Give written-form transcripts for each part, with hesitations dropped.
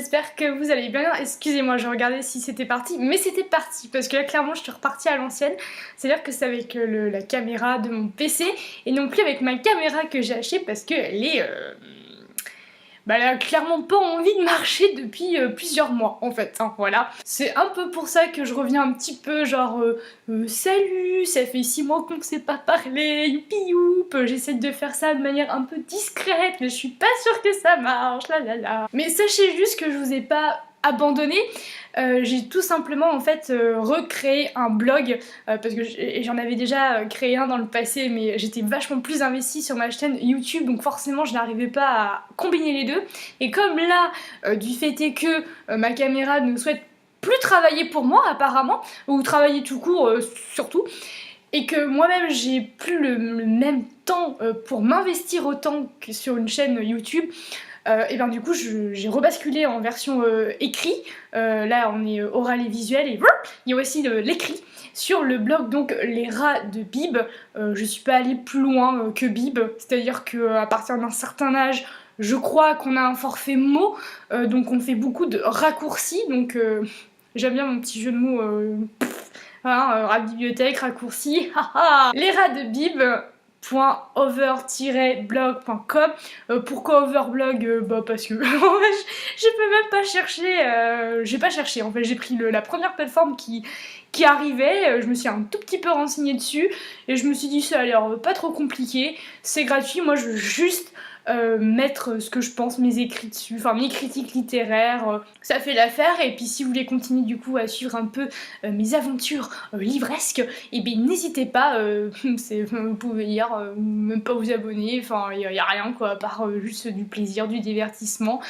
j'espère que vous allez bien. Excusez-moi, je regardais si c'était parti, mais c'était parti, parce que là clairement je suis repartie à l'ancienne. C'est-à-dire que c'est avec la caméra de mon PC, et non plus avec ma caméra que j'ai achetée, parce qu'elle est... elle a clairement pas envie de marcher depuis plusieurs mois en fait, hein, voilà. C'est un peu pour ça que je reviens un petit peu genre salut, ça fait 6 mois qu'on ne s'est pas parlé, youpi youp, j'essaie de faire ça de manière un peu discrète, mais je suis pas sûre que ça marche, là là là. Mais sachez juste que je vous ai pas abandonné, j'ai tout simplement en fait recréé un blog parce que j'en avais déjà créé un dans le passé, mais j'étais vachement plus investie sur ma chaîne YouTube, donc forcément je n'arrivais pas à combiner les deux. Et comme là, du fait est que ma caméra ne souhaite plus travailler pour moi apparemment, ou travailler tout court surtout, et que moi-même j'ai plus le même temps pour m'investir autant que sur une chaîne YouTube, et bien du coup j'ai rebasculé en version écrit. Là on est oral et visuel, et il y a aussi l'écrit sur le blog, donc les rats de Bib. Je suis pas allée plus loin que Bib, c'est-à-dire qu'à partir d'un certain âge, je crois qu'on a un forfait mots, donc on fait beaucoup de raccourcis, donc j'aime bien mon petit jeu de mots, rat de bibliothèque, raccourcis, haha. Les rats de Bib .over-blog.com. Pourquoi overblog? Parce que je peux même pas chercher, j'ai pas cherché en fait, j'ai pris la première plateforme qui arrivait, je me suis un tout petit peu renseignée dessus et je me suis dit ça a l'air pas trop compliqué, c'est gratuit, moi je veux juste mettre ce que je pense, mes écrits dessus, enfin mes critiques littéraires, ça fait l'affaire. Et puis si vous voulez continuer du coup à suivre un peu mes aventures livresques, et bien n'hésitez pas, vous pouvez lire, même pas vous abonner, enfin il y a rien quoi, à part juste du plaisir, du divertissement.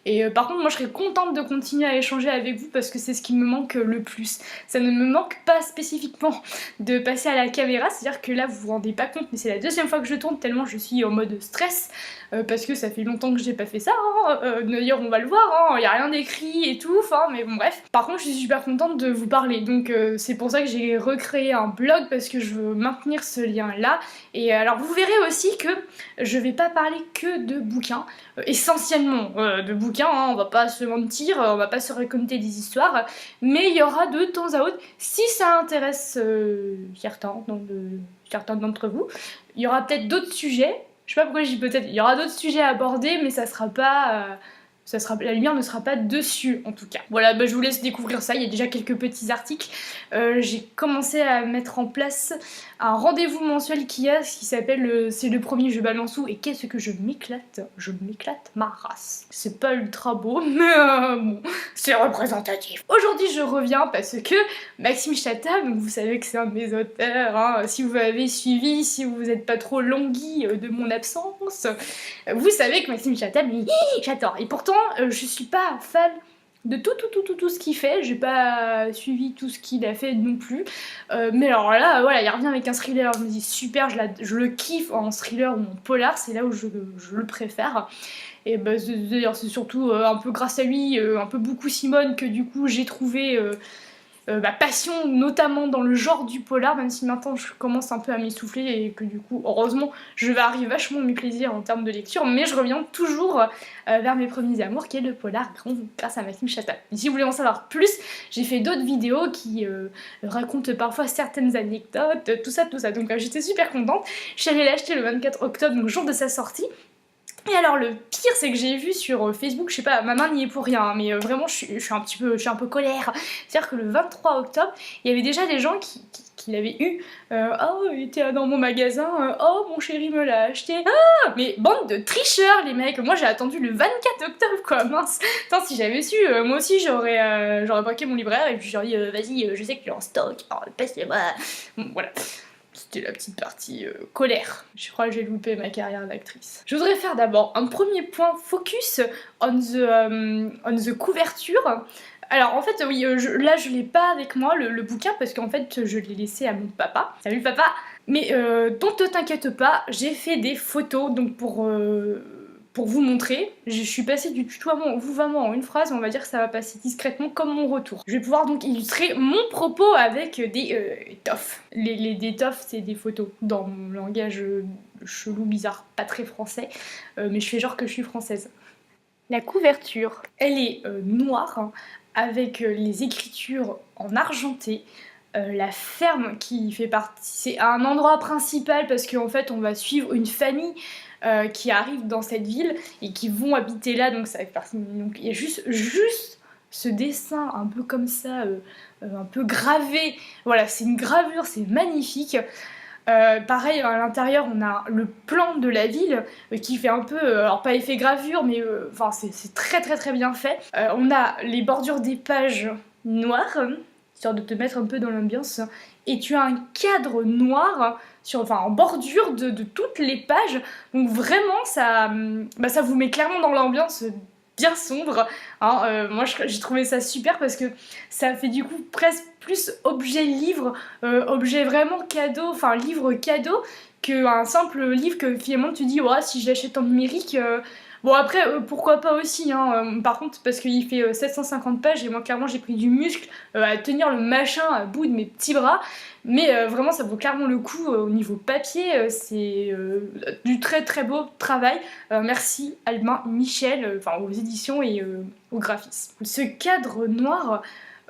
Et par contre moi je serais contente de continuer à échanger avec vous parce que c'est ce qui me manque le plus. Ça ne me manque pas spécifiquement de passer à la caméra, c'est-à-dire que là vous vous rendez pas compte, mais c'est la deuxième fois que je tourne tellement je suis en mode stress, parce que ça fait longtemps que j'ai pas fait ça, hein. D'ailleurs on va le voir, il y a rien d'écrit et tout, enfin mais bon bref. Par contre je suis super contente de vous parler, donc c'est pour ça que j'ai recréé un blog, parce que je veux maintenir ce lien là. Et alors vous verrez aussi que je vais pas parler que de bouquins, essentiellement de bouquins, hein, on va pas se mentir, on va pas se raconter des histoires, mais il y aura de temps à autre, si ça intéresse certains d'entre vous, il y aura peut-être d'autres sujets, je sais pas pourquoi je dis peut-être, il y aura d'autres sujets à aborder, mais ça sera pas... la lumière ne sera pas dessus en tout cas. Voilà, je vous laisse découvrir ça, il y a déjà quelques petits articles. J'ai commencé à mettre en place un rendez-vous mensuel qui s'appelle c'est le premier je balance où, et qu'est-ce que je m'éclate ma race. C'est pas ultra beau, mais bon, c'est représentatif. Aujourd'hui je reviens parce que Maxime Chatham, donc vous savez que c'est un de mes auteurs, hein, si vous m'avez suivi, si vous n'êtes pas trop langui de mon absence, vous savez que Maxime Chatham, j'adore. Et pourtant, je suis pas fan de tout ce qu'il fait, j'ai pas suivi tout ce qu'il a fait non plus, mais alors là, voilà, il revient avec un thriller, je me dis super, je le kiffe en thriller ou en polar, c'est là où je le préfère. Et d'ailleurs c'est surtout un peu grâce à lui, un peu beaucoup Simone, que du coup j'ai trouvé ma passion, notamment dans le genre du polar, même si maintenant je commence un peu à m'essouffler et que du coup, heureusement, je vais arriver vachement à mes plaisirs en termes de lecture, mais je reviens toujours vers mes premiers amours, qui est le polar, grâce à Maxime Chatham. Et si vous voulez en savoir plus, j'ai fait d'autres vidéos qui racontent parfois certaines anecdotes, tout ça, donc j'étais super contente. Je suis allée l'acheter le 24 octobre, donc jour de sa sortie. Et alors le pire c'est que j'ai vu sur Facebook, je sais pas, ma main n'y est pour rien, hein, mais vraiment je suis un peu colère. C'est-à-dire que le 23 octobre, il y avait déjà des gens qui l'avaient eu. Oh, il était dans mon magasin, oh mon chéri me l'a acheté. Ah, mais bande de tricheurs les mecs, moi j'ai attendu le 24 octobre quoi, mince. Attends, si j'avais su, moi aussi j'aurais braqué mon libraire et puis j'aurais dit vas-y, je sais que tu es en stock, passe-le-moi. Bon, voilà. C'était la petite partie colère. Je crois que j'ai loupé ma carrière d'actrice. Je voudrais faire d'abord un premier point focus on the couverture. Alors en fait oui, là je l'ai pas avec moi le bouquin parce qu'en fait je l'ai laissé à mon papa. Salut papa. Mais donc ne t'inquiète pas, j'ai fait des photos donc pour vous montrer. Je suis passée du tutoiement au vouvoiement en une phrase, on va dire que ça va passer discrètement comme mon retour. Je vais pouvoir donc illustrer mon propos avec des toffs. Des toffs, c'est des photos dans mon langage chelou, bizarre, pas très français, mais je fais genre que je suis française. La couverture, elle est noire, hein, avec les écritures en argenté. La ferme qui fait partie, c'est un endroit principal parce qu'en fait on va suivre une famille qui arrive dans cette ville et qui vont habiter là, donc ça fait partie. Donc il y a juste ce dessin un peu comme ça, un peu gravé. Voilà, c'est une gravure, c'est magnifique. Pareil, à l'intérieur, on a le plan de la ville qui fait un peu, alors pas effet gravure, mais enfin c'est très très très bien fait. On a les bordures des pages noires, histoire de te mettre un peu dans l'ambiance, et tu as un cadre noir en bordure de toutes les pages. Donc vraiment, ça vous met clairement dans l'ambiance bien sombre, hein. Moi j'ai trouvé ça super parce que ça fait du coup presque plus objet livre, objet vraiment cadeau, enfin livre cadeau, qu'un simple livre que finalement tu dis ouais, si je l'achète en numérique. Bon après pourquoi pas aussi, hein, par contre parce qu'il fait 750 pages et moi clairement j'ai pris du muscle à tenir le machin à bout de mes petits bras, mais vraiment ça vaut clairement le coup au niveau papier, c'est du très très beau travail. Merci Albin Michel, enfin aux éditions et au graphisme. Ce cadre noir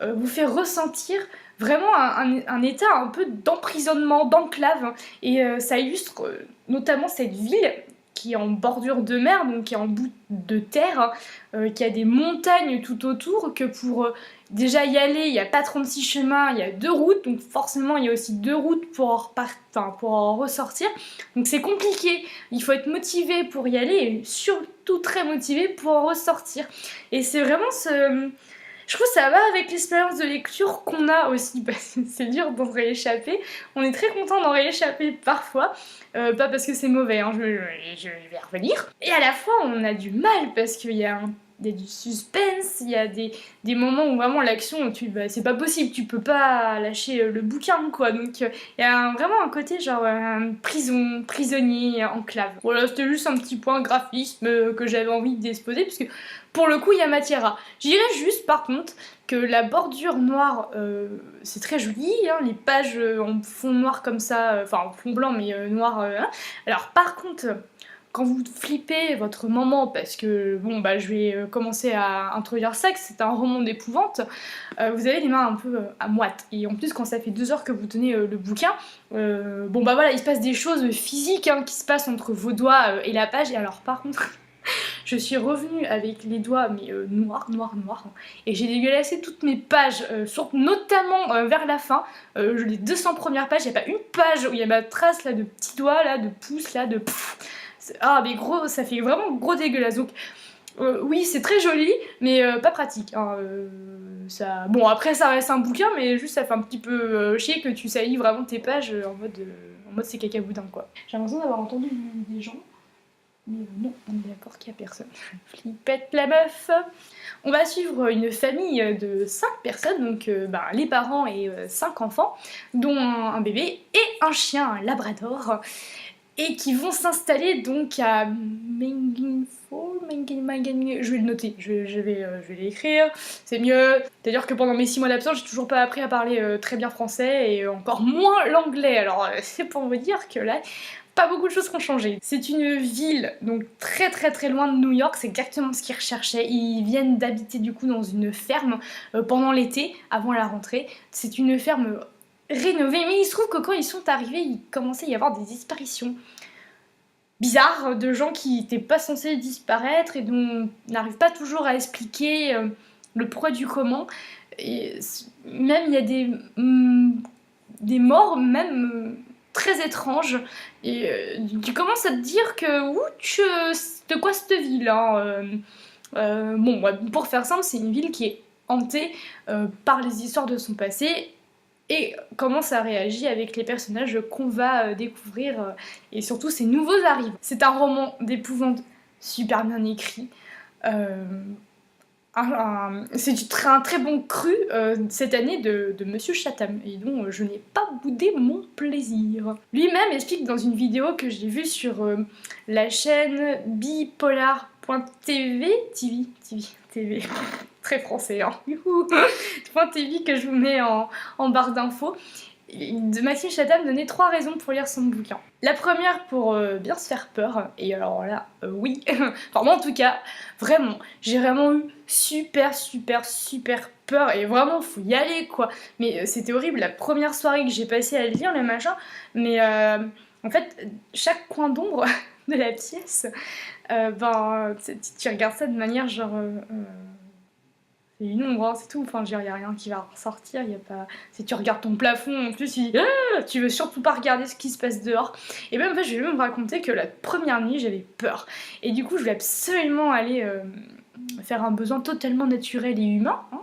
vous fait ressentir vraiment un état un peu d'emprisonnement, d'enclave, hein, et ça illustre notamment cette ville qui est en bordure de mer, donc qui est en bout de terre, hein, qui a des montagnes tout autour, que pour déjà y aller, il n'y a pas 36 chemins, il y a 2 routes, donc forcément il y a aussi 2 routes pour en ressortir, donc c'est compliqué, il faut être motivé pour y aller, et surtout très motivé pour en ressortir, et c'est vraiment je trouve que ça va avec l'expérience de lecture qu'on a aussi, parce que c'est dur d'en rééchapper. On est très content d'en rééchapper parfois, pas parce que c'est mauvais, hein, je vais revenir. Et à la fois, on a du mal parce qu'il y a du suspense, il y a des moments où vraiment l'action, c'est pas possible, tu peux pas lâcher le bouquin, quoi. Donc il y a vraiment un côté genre prisonnier, enclave. Voilà, c'était juste un petit point graphisme que j'avais envie d'exposer, parce que pour le coup, il y a matière à. Je dirais juste, par contre, que la bordure noire, c'est très joli, hein, les pages en fond noir comme ça, enfin en fond blanc, mais noir. Hein. Alors, par contre, quand vous flippez votre moment, parce que, bon, bah, je vais commencer à introduire ça, que c'est un roman d'épouvante, vous avez les mains un peu à moite. Et en plus, quand ça fait 2 heures que vous tenez le bouquin, bon, bah voilà, il se passe des choses physiques hein, qui se passent entre vos doigts et la page. Et alors, par contre. Je suis revenue avec les doigts mais noirs, et j'ai dégueulassé toutes mes pages, notamment vers la fin, les 200 premières pages, il n'y a pas une page où il y a ma trace là de petits doigts, là, de pouces, là, de pfff. Ah mais gros, ça fait vraiment gros dégueulasse, donc oui c'est très joli, mais pas pratique, hein, ça... Bon après ça reste un bouquin, mais juste ça fait un petit peu chier que tu salis vraiment tes pages en mode c'est caca boudin quoi. J'ai l'impression d'avoir entendu des gens. Mais non, on est d'accord qu'il n'y a personne. Flippette la meuf. On va suivre une famille de 5 personnes, donc les parents et 5 enfants, dont un bébé et un chien, un labrador, et qui vont s'installer donc à je vais le noter, je vais l'écrire, c'est mieux. C'est-à-dire que pendant mes 6 mois d'absence, j'ai toujours pas appris à parler très bien français et encore moins l'anglais, alors c'est pour vous dire que là, pas beaucoup de choses qui ont changé. C'est une ville donc très très très loin de New York, c'est exactement ce qu'ils recherchaient. Ils viennent d'habiter du coup dans une ferme pendant l'été, avant la rentrée. C'est une ferme rénovée, mais il se trouve que quand ils sont arrivés, il commençait à y avoir des disparitions bizarres de gens qui n'étaient pas censés disparaître et dont on n'arrive pas toujours à expliquer le pourquoi du comment. Et même il y a des morts même très étranges, et tu commences à te dire que ouch, de quoi cette ville hein, bon, pour faire simple, c'est une ville qui est hantée par les histoires de son passé et comment ça réagit avec les personnages qu'on va découvrir et surtout ces nouveaux arrivants. C'est un roman d'épouvante super bien écrit. C'est un très bon cru cette année de Monsieur Chatham et dont je n'ai pas boudé mon plaisir. Lui-même explique dans une vidéo que j'ai vue sur la chaîne bipolar.tv TV, très français, hein. .tv que je vous mets en barre d'infos. Maxime Chatham donnait 3 raisons pour lire son bouquin. La première, pour bien se faire peur, et alors là, oui, enfin moi en tout cas, vraiment, j'ai vraiment eu super peur, et vraiment faut y aller quoi. Mais c'était horrible, la première soirée que j'ai passée à le lire, le machin, mais en fait, chaque coin d'ombre de la pièce, tu regardes ça de manière genre... c'est une ombre, hein, c'est tout. Enfin, il n'y a rien qui va ressortir. Y a pas... Si tu regardes ton plafond, en plus, tu veux surtout pas regarder ce qui se passe dehors. Et même, en fait, je vais même raconter que la première nuit, j'avais peur. Et du coup, je voulais absolument aller faire un besoin totalement naturel et humain. Hein.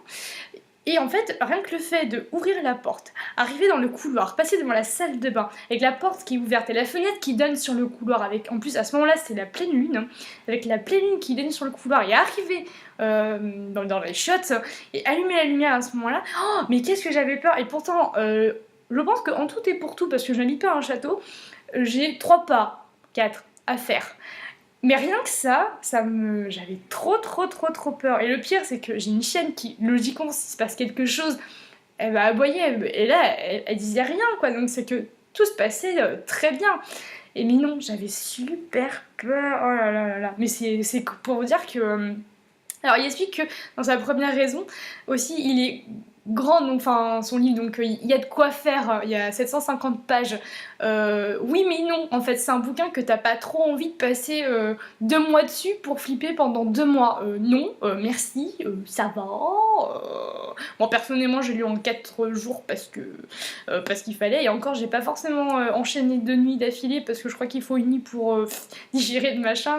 Et en fait, rien que le fait de ouvrir la porte, arriver dans le couloir, passer devant la salle de bain, avec la porte qui est ouverte et la fenêtre qui donne sur le couloir, avec en plus à ce moment-là c'est la pleine lune, hein, avec la pleine lune qui donne sur le couloir et arriver dans les shots et allumer la lumière à ce moment-là, oh, mais qu'est-ce que j'avais peur. Et pourtant, je pense qu'en tout et pour tout, parce que je n'habite pas un château, j'ai 3 pas, 4 à faire. Mais rien que ça, j'avais trop peur. Et le pire, c'est que j'ai une chienne qui, logiquement, s'il se passe quelque chose, elle va aboyer. Et là, elle disait rien, quoi. Donc c'est que tout se passait très bien. Et mais non, j'avais super peur. Oh là là là là. Mais c'est pour vous dire que... Alors il explique que dans sa première raison, aussi, il est grand, donc, enfin son livre, donc il y a de quoi faire, il y a 750 pages. Oui mais non, en fait c'est un bouquin que t'as pas trop envie de passer 2 mois dessus pour flipper pendant 2 mois. Non, merci, ça va. Moi personnellement j'ai lu en 4 jours parce qu'il fallait, et encore j'ai pas forcément enchaîné 2 nuits d'affilée parce que je crois qu'il faut une nuit pour digérer le machin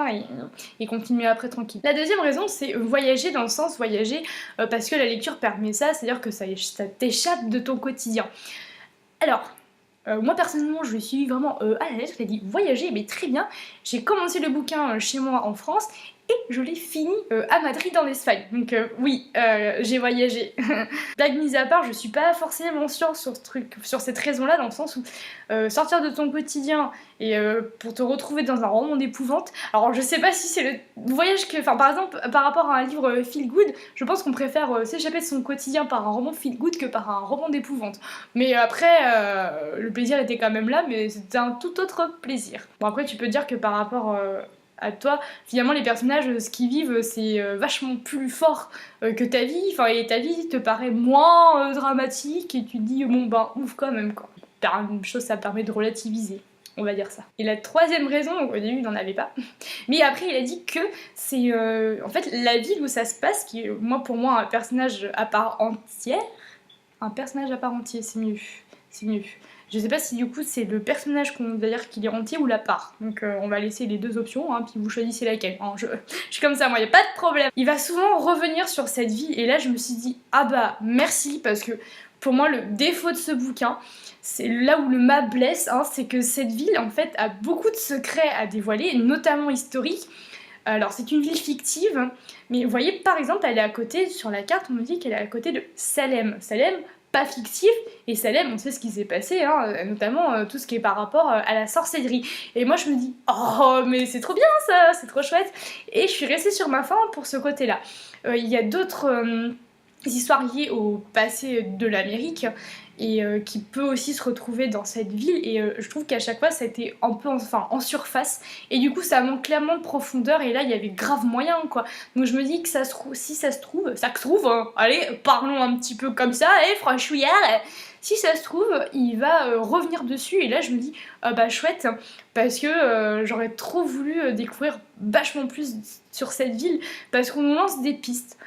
et continuer après tranquille. La deuxième raison c'est voyager, dans le sens voyager parce que la lecture permet ça, c'est-à-dire que ça t'échappe de ton quotidien. Alors, moi personnellement je suis vraiment à la lettre, j'ai dit voyager, mais très bien. J'ai commencé le bouquin chez moi en France et je l'ai fini à Madrid en Espagne. Donc oui, j'ai voyagé. Blague mise à part, je suis pas forcément sûre sur cette raison-là, dans le sens où sortir de ton quotidien et pour te retrouver dans un roman d'épouvante. Alors je sais pas si c'est le voyage que... Enfin par exemple, par rapport à un livre feel good, je pense qu'on préfère s'échapper de son quotidien par un roman feel good que par un roman d'épouvante. Mais après, le plaisir était quand même là, mais c'était un tout autre plaisir. Bon après tu peux dire que par rapport... à toi, finalement les personnages, ce qu'ils vivent, c'est vachement plus fort que ta vie, enfin, et ta vie te paraît moins dramatique, et tu te dis bon ben ouf quand même quoi. Une chose, ça permet de relativiser, on va dire ça. Et la troisième raison, donc au début il n'en avait pas, mais après il a dit que c'est en fait la ville où ça se passe, qui est pour moi un personnage à part entière, c'est mieux, c'est mieux. Je sais pas si du coup c'est le personnage qu'on va dire qu'il est entier ou la part. Donc on va laisser les 2 options, hein, puis vous choisissez laquelle. Hein, je suis comme ça, moi, y a pas de problème. Il va souvent revenir sur cette vie, et là je me suis dit, ah bah merci, parce que pour moi le défaut de ce bouquin, c'est là où le mât blesse, hein, c'est que cette ville en fait a beaucoup de secrets à dévoiler, notamment historiques. Alors c'est une ville fictive, mais vous voyez par exemple elle est à côté, sur la carte on me dit qu'elle est à côté de Salem. Salem, pas fictif, et Salem, on sait ce qui s'est passé, hein, notamment tout ce qui est par rapport à la sorcellerie. Et moi je me dis, oh mais c'est trop bien ça, c'est trop chouette, et je suis restée sur ma faim pour ce côté-là. Il y a d'autres histoires liées au passé de l'Amérique, et qui peut aussi se retrouver dans cette ville, et je trouve qu'à chaque fois ça a été un peu en surface, et du coup ça manque clairement de profondeur, et là il y avait grave moyen quoi. Donc je me dis que si ça se trouve, hein, allez parlons un petit peu comme ça, franchouillard, si ça se trouve il va revenir dessus, et là je me dis bah chouette, parce que j'aurais trop voulu découvrir vachement plus sur cette ville, parce qu'on nous lance des pistes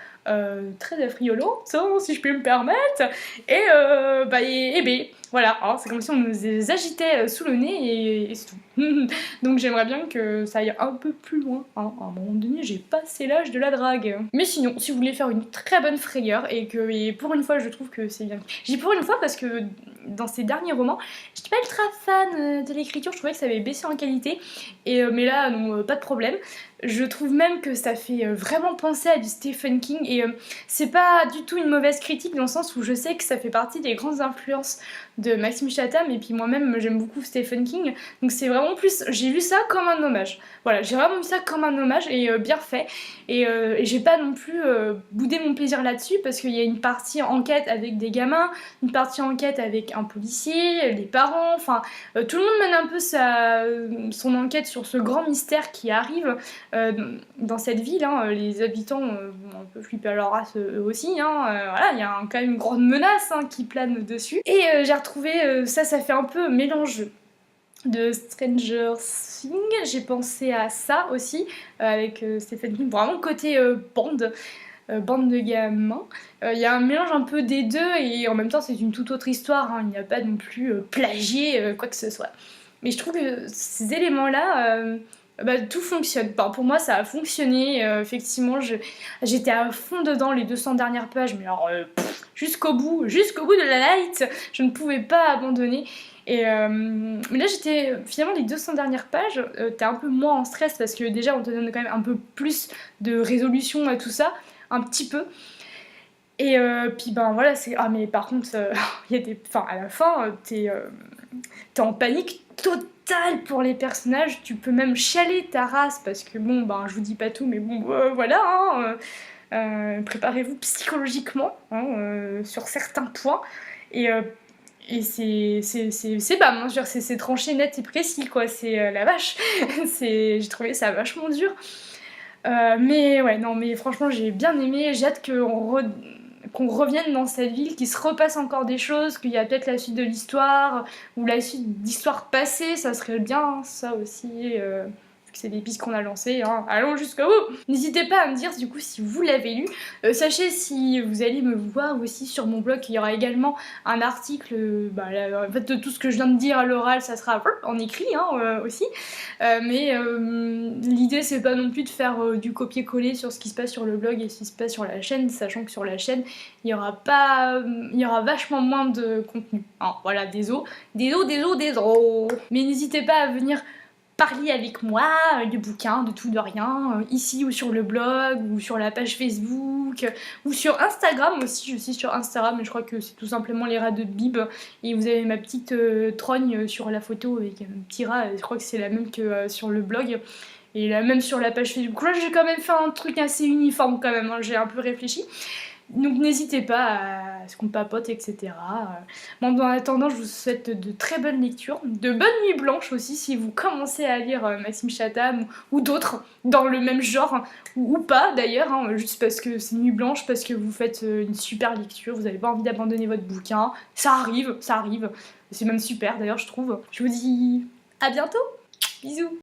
très affriolantes, hein, si je puis me permettre, et voilà, hein, c'est comme si on nous les agitait sous le nez, et c'est tout. Donc j'aimerais bien que ça aille un peu plus loin, hein. À un moment donné j'ai passé l'âge de la drague. Mais sinon, si vous voulez faire une très bonne frayeur, et pour une fois je trouve que c'est bien. J'ai pour une fois parce que dans ces derniers romans, j'étais pas ultra fan de l'écriture, je trouvais que ça avait baissé en qualité, mais là non, pas de problème. Je trouve même que ça fait vraiment penser à du Stephen King, et c'est pas du tout une mauvaise critique, dans le sens où je sais que ça fait partie des grandes influences de Maxime Chatham, et puis moi-même j'aime beaucoup Stephen King, donc c'est vraiment plus, j'ai vu ça comme un hommage. Voilà, j'ai vraiment vu ça comme un hommage, et bien fait, et j'ai pas non plus boudé mon plaisir là-dessus, parce qu'il y a une partie enquête avec des gamins, une partie enquête avec avec un policier, les parents, enfin tout le monde mène un peu son enquête sur ce grand mystère qui arrive dans cette ville. Hein. Les habitants vont un peu flipper à leur race eux aussi. Hein. Voilà, il y a quand même une grande menace qui plane dessus. Et j'ai retrouvé, ça fait un peu mélange de Stranger Things, j'ai pensé à ça aussi, avec Stephen King, vraiment côté bande de gamins. Il y a un mélange un peu des deux et en même temps c'est une toute autre histoire, hein. Il n'y a pas non plus plagié quoi que ce soit. Mais je trouve que ces éléments-là, tout fonctionne. Enfin, pour moi ça a fonctionné, effectivement j'étais à fond dedans les 200 dernières pages, mais alors jusqu'au bout de la light, je ne pouvais pas abandonner. Et mais là j'étais finalement les 200 dernières pages, t'es un peu moins en stress parce que déjà on te donne quand même un peu plus de résolution à tout ça, un petit peu. Et puis ben voilà, c'est ah mais par contre il y a des enfin à la fin t'es en panique totale pour les personnages, tu peux même chialer ta race parce que bon ben je vous dis pas tout mais bon voilà hein, préparez-vous psychologiquement hein, sur certains points et c'est bam, hein, c'est tranché net et précis quoi, c'est la vache, j'ai trouvé ça vachement dur. Mais ouais, non, mais franchement, j'ai bien aimé. J'ai hâte qu'on revienne dans cette ville, qu'il se repasse encore des choses, qu'il y a peut-être la suite de l'histoire ou la suite d'histoire passée. Ça serait bien, ça aussi. Vu que c'est des pistes qu'on a lancées, hein. Allons jusqu'au bout. N'hésitez pas à me dire du coup si vous l'avez lu. Sachez si vous allez me voir aussi sur mon blog, il y aura également un article. En fait, de tout ce que je viens de dire à l'oral, ça sera en écrit hein, aussi. Mais l'idée c'est pas non plus de faire du copier-coller sur ce qui se passe sur le blog et ce qui se passe sur la chaîne, sachant que sur la chaîne il y aura vachement moins de contenu. Hein, voilà, désolé. Mais n'hésitez pas à venir parler avec moi de bouquins, de tout, de rien, ici ou sur le blog, ou sur la page Facebook, ou sur Instagram aussi, je suis sur Instagram, mais je crois que c'est tout simplement les rats de Bib, et vous avez ma petite trogne sur la photo avec un petit rat, je crois que c'est la même que sur le blog, et la même sur la page Facebook. Là j'ai quand même fait un truc assez uniforme quand même, hein, j'ai un peu réfléchi. Donc n'hésitez pas à ce qu'on papote, etc. Bon, en attendant, je vous souhaite de très bonnes lectures, de bonnes nuits blanches aussi si vous commencez à lire Maxime Chatham ou d'autres dans le même genre, ou pas d'ailleurs, hein, juste parce que c'est nuit blanche, parce que vous faites une super lecture, vous n'avez pas envie d'abandonner votre bouquin, ça arrive, c'est même super d'ailleurs je trouve. Je vous dis à bientôt, bisous.